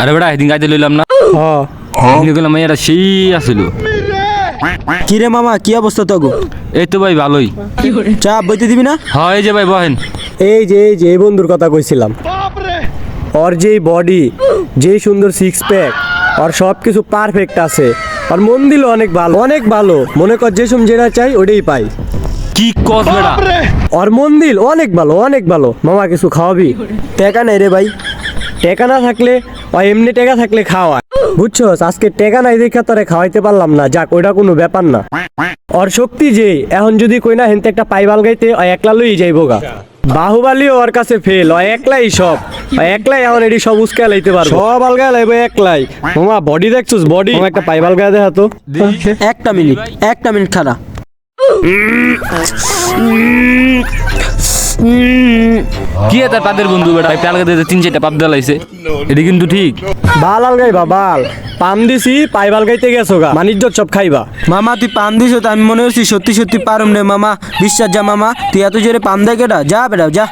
আরে বেটা সেদিন গাইতে লইলাম না গেলাম এটা সেই আসিল। কি রে মামা কি অবস্থা তো গো? এই তো ভাই ভালোই। চা বইতে দিবি না? হ্যাঁ এই যে ভাই বহেন। এই বন্ধুর কথা কইছিলাম, ওর যেই বডি, যেই সুন্দর সিক্স প্যাক, আর সব কিছু পারফেক্ট আছে, আর মন দিল অনেক ভালো, অনেক ভালো। মনে কর যে সব যেটা চাই ওটাই পাই। কি কস বেটা? আর মন দিল অনেক ভালো, অনেক ভালো। মামা কিছু খাওয়াবি? টাকা নাই রে ভাই। টেকা না থাকলে আর এমনি টেকা থাকলে খাওয়া, বুঝছস? আজকে টেকা নাই দেখা তোরে খাওয়াইতে পারলাম না, যাক ওইটা কোনো ব্যাপার না। ওর শক্তি যে এখন যদি কই না হেনতে একটা পাইবাল গাইতে ও একলা লই যাইব গা। বাহুবালিও ওর কাছে ফেল, ও একলাই সব, ও একলাই এখন এটি সব উস্কা লাইতে পারবো, সব আলগা লাইব একলাই। মামা বডি দেখছস? বডি একটা পাইবাল গায়ে দেখা তো। একটা মিনিট খারা। কি এটা তাদের বন্ধু বেটা পাল গাইতে 3-4টা পাপ দেলাইছে, এটা কিন্তু ঠিক। বাল আলগাইবা বাল, পাম দিছি পাইবাল গাইতে গেছো গা, মানিজ্জত সব খাইবা। মামা তুই পাম দিছ তো আমি মনে হচ্ছি সত্যি সত্যি পারুম রে মামা, বিশ্বাস যা মামা, তুই এত জোরে পাম দেয় কেটা? যা বেটা যা।